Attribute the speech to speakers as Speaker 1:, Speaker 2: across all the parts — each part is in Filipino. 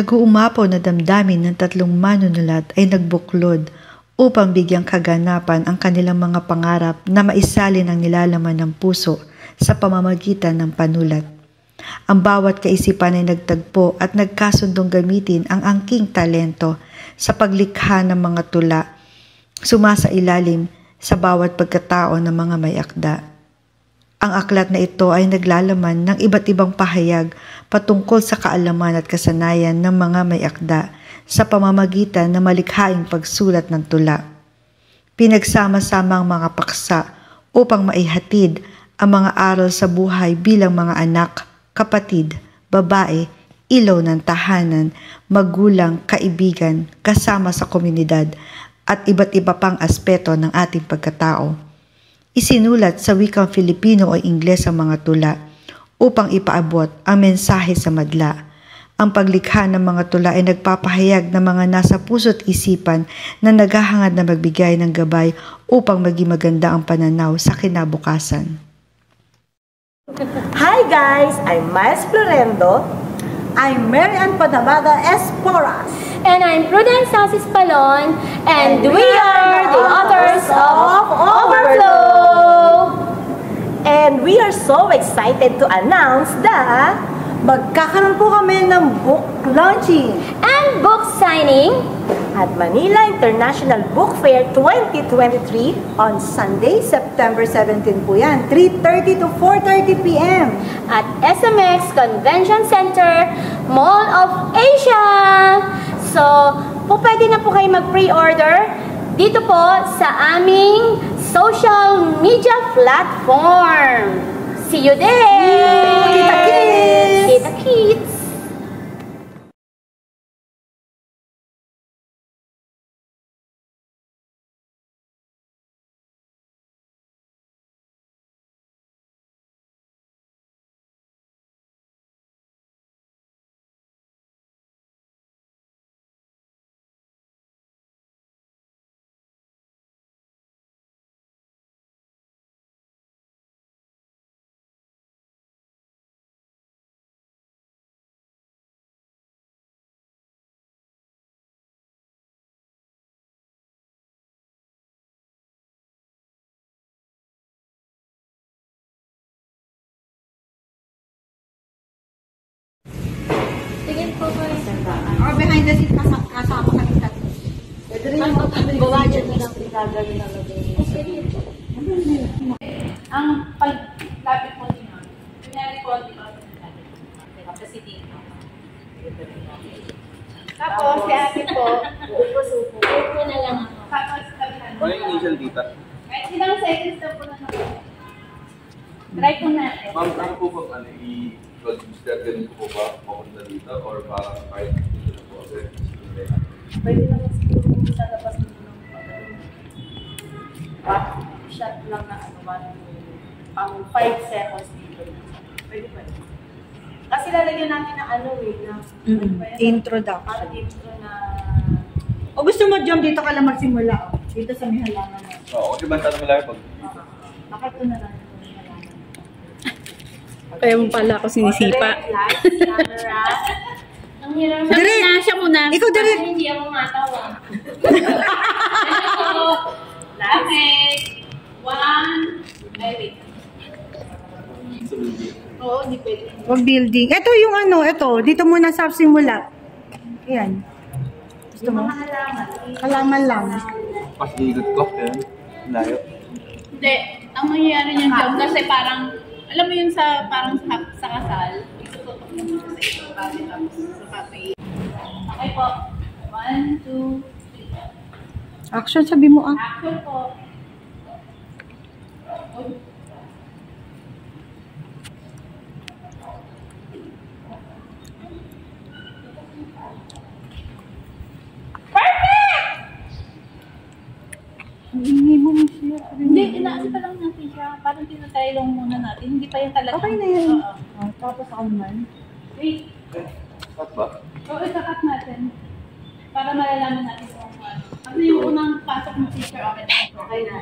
Speaker 1: nag-uumapaw na damdamin ng tatlong manunulat ay nagbuklod upang bigyang kaganapan ang kanilang mga pangarap na maisalin ang nilalaman ng puso sa pamamagitan ng panulat. Ang bawat kaisipan ay nagtagpo at nagkasundong gamitin ang angking talento sa paglikha ng mga tula, sumasailalim sa bawat pagkatao ng mga may akda. Ang aklat na ito ay naglalaman ng iba't ibang pahayag patungkol sa kaalaman at kasanayan ng mga may akda sa pamamagitan ng malikhaing pagsulat ng tula. Pinagsama-sama ang mga paksa upang maihatid ang mga aral sa buhay bilang mga anak, kapatid, babae, ilaw ng tahanan, magulang, kaibigan, kasama sa komunidad at iba't iba pang aspeto ng ating pagkatao. Isinulat sa wikang Filipino o Ingles ang mga tula upang ipaabot ang mensahe sa madla. Ang paglikha ng mga tula ay nagpapahayag ng mga nasa puso't isipan na naghahangad na magbigay ng gabay upang maging maganda ang pananaw sa kinabukasan.
Speaker 2: Hi guys! I'm Miles Florendo.
Speaker 3: I'm Mary Ann Padabada Esporas.
Speaker 4: And I'm Prudence Sasis Palon, and we are the authors of Overflow!
Speaker 2: And we are so excited to announce that
Speaker 3: magkakaroon po kami ng book launching
Speaker 4: and book signing
Speaker 2: at Manila International Book Fair 2023
Speaker 3: on Sunday, September 17 po yan, 3:30 to 4:30 p.m.
Speaker 4: at SMX Convention Center, Mall of Asia. So, pwede na po kayo mag-pre-order dito po sa aming social media platform. See you there!
Speaker 3: Kita Kids!
Speaker 4: Kita Kids!
Speaker 3: Or behind the scenes kasama kami tatlo. Pwede rin yung
Speaker 4: Bawadyan na lang gagawin na lang.
Speaker 5: Ang paglapit mo din nun, kunyari po, di ba, kasi dito. Tapos, si ate po,
Speaker 4: Upo na lang ako.
Speaker 5: tapos kami na.
Speaker 6: Ano yung initial dita?
Speaker 5: Kahit ilang seconds na po na naman. Try po natin.
Speaker 6: Ma'am, ano po ba i-consider ganun po ba papunta dito or parang kahit dito na po agad?
Speaker 5: Pwede naman siguro sa labas nito ng shot lang na pang 5 seconds dito. Pwede pa rin. Kasi lalagyan natin ng
Speaker 3: introduction.
Speaker 5: Para intro na...
Speaker 3: O gusto mo, Jom, dito ka lang magsimula. Dito sa may halaman na.
Speaker 6: Oo, kasi banta naman lang pag...
Speaker 5: Baka ito na lang.
Speaker 7: Kaya mo pala ako sinisipa.
Speaker 4: Ang hirap.
Speaker 3: Dire!
Speaker 7: Siya muna.
Speaker 3: Ikaw, Dire!
Speaker 4: Parang hindi ako matawa.
Speaker 5: Last. Wait. Oo, hindi pwede.
Speaker 3: Wag building. Ito yung ito. Dito muna sa simula. Ayan. Gusto mo? Halaman lang.
Speaker 6: Pas ligot ko, yan. Layo.
Speaker 5: Hindi. Ang mangyayari niyan dyan kasi parang, alam mo yun sa parang sa kasal, itututok mo sa ito, tapos sa papay. Okay po. 1, 2, 3.
Speaker 3: Action, sabi mo
Speaker 5: Action po.
Speaker 3: Hindi mo siya.
Speaker 5: Hindi, inaasi pa lang natin siya. Parang tinatry lang muna natin. Hindi pa yung talaga.
Speaker 3: Okay na yan.
Speaker 5: Oo.
Speaker 3: Tapos ako naman.
Speaker 5: Wait.
Speaker 6: Cut ba?
Speaker 5: Oo, ikakat natin. Para malalaman natin kung ano. Ano yung unang pasok ng teacher? Okay na. Okay na.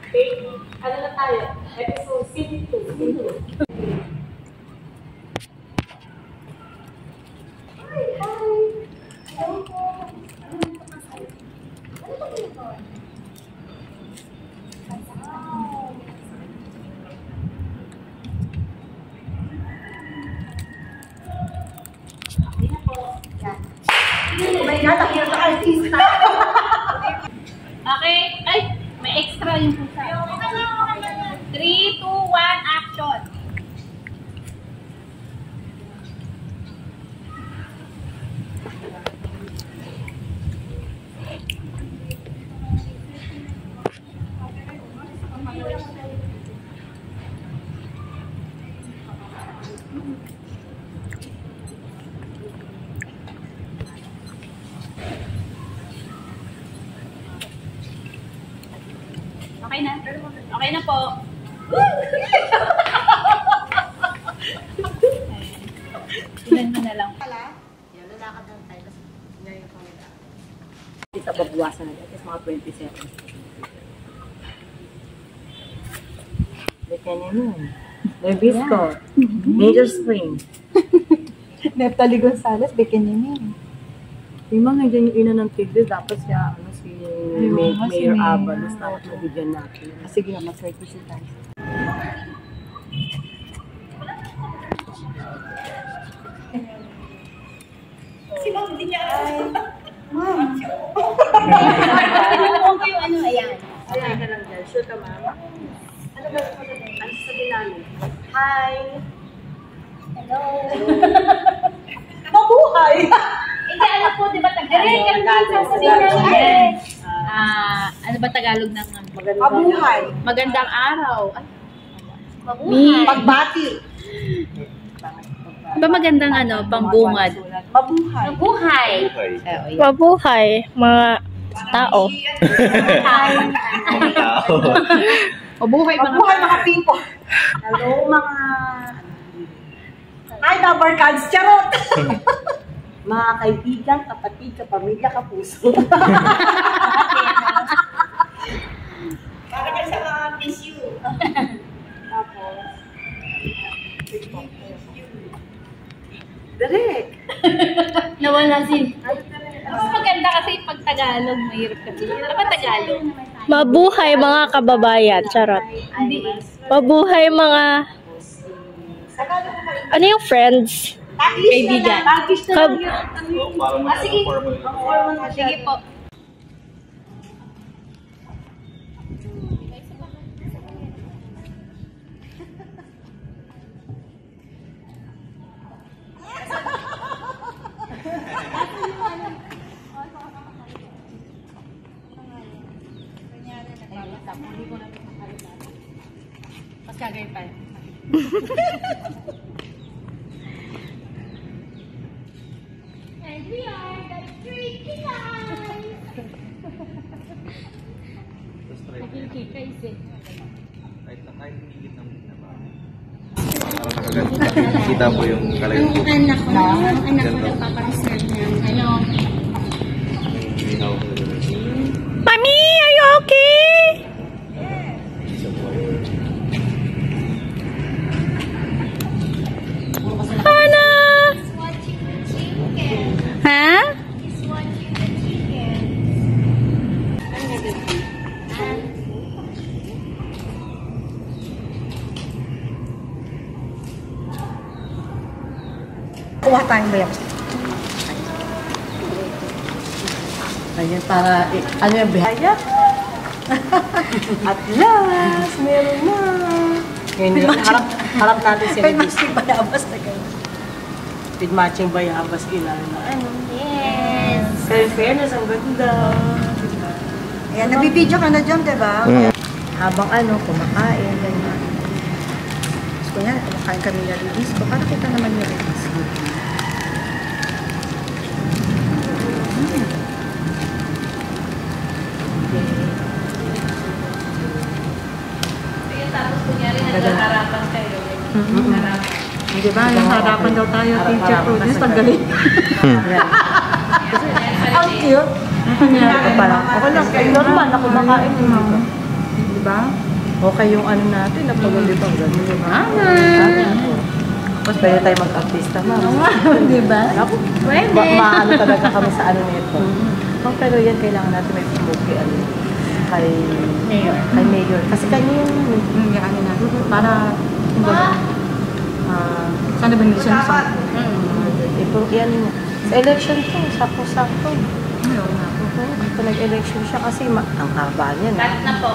Speaker 5: Okay. Ano na tayo? Episode 52. Hi!
Speaker 2: my God, ang hirap na artista.
Speaker 5: Okay. Ay, may extra yung pusa. 3, 2, 1, action. Okay na. Okay na po. Ilan mo na lang.
Speaker 2: Kita babawasan natin. At least mga 20 seconds. Bigyan niya nun. Nervisco. Major spring.
Speaker 3: Neptali Gonzalez, Bekenemin.
Speaker 2: Yung mga dyan yung ina ng tigres, dapat siya, ano, si Mayor Avalos, dapat mabigyan natin.
Speaker 3: Sige nga, mag-30 tayo.
Speaker 2: Si Ma'am, hindi niya
Speaker 5: Tinutuon ko yung ano, ayan.
Speaker 2: Ayan ka lang dyan. Sure ka, Ma'am? Ano ba? Ano sabihin namin? Hi!
Speaker 5: Hello.
Speaker 2: Mabuhay!
Speaker 5: Hindi, alam po, di ba Tagalog? Ano ba Tagalog ng
Speaker 2: Mabuhay!
Speaker 5: magandang araw? Ay, mabuhay.
Speaker 2: Pagbati!
Speaker 5: Ba magandang ano, pambungad?
Speaker 2: Mabuhay!
Speaker 5: Mabuhay.
Speaker 6: Okay.
Speaker 7: Mabuhay, mga tao.
Speaker 5: Mabuhay mga
Speaker 2: Mabuhay mga people! Hello mga... Hi, Dabarkads! Charot! Mga kaibigan, kapatid, kapamilya, kapuso. Para kayo sa mga miss you. Tapos... Direk!
Speaker 5: nawala si. Mas maganda kasi pag Tagalog, mahirap kasi. Ano ba Tagalog?
Speaker 7: Mabuhay mga kababayan. Charot.
Speaker 5: Hindi.
Speaker 7: Mabuhay mga... Ano yung friends?
Speaker 5: Kaibigan.
Speaker 7: Kab-
Speaker 6: Parang
Speaker 5: Sige.
Speaker 6: formal.
Speaker 5: Sige po.
Speaker 2: Mas kagay pa.
Speaker 4: And we are the Freaky Guys! Nakikikays eh.
Speaker 6: Kahit hindi kita mo kita mo yung kalayo.
Speaker 4: Ang anak ko, nagpapareserve ng ano.
Speaker 7: Mami, are you okay? Hana!
Speaker 4: Watching the chicken.
Speaker 7: Ha?
Speaker 4: He's watching the chicken.
Speaker 3: Kuha tayong bayang.
Speaker 2: Ayan, para, ano yung bihaya? At last, meron na. Ngayon yun, harap natin si
Speaker 3: May
Speaker 2: Rebis.
Speaker 3: masig bayabas na kayo.
Speaker 2: With matching bayabas kilala na. Ano?
Speaker 4: Yes.
Speaker 2: Kaya in fairness, ang ganda.
Speaker 3: Ayan, nabibidyo ka na dyan, diba?
Speaker 2: Habang ano, kumakain, ganyan.
Speaker 3: Gusto niya, kumakain kami na release ko. Para kita naman yung release ko.
Speaker 5: Kaya tapos kunyari nagkakarapan kayo.
Speaker 3: Di ba? Yung harapan daw tayo, teacher Prudence, ang galing. Ang cute.
Speaker 2: Ito parang, okay lang, normal na kumakain.
Speaker 3: Di ba?
Speaker 2: Okay yung ano natin, napagulito ang gano'n. Mas pwede tayo mag-artista, ma'am.
Speaker 3: Di ba?
Speaker 2: Maano talaga kami sa ano nito. Pero yan, kailangan natin may promote kay ano, kay Mayor. Kasi kanya yung
Speaker 3: Yung ano natin. Para, kumbaga, sana ba nila siya sa...
Speaker 2: yan, Sa election to, sakto-sakto. Ito nag-election siya kasi ang haba niya.
Speaker 5: Cut na po.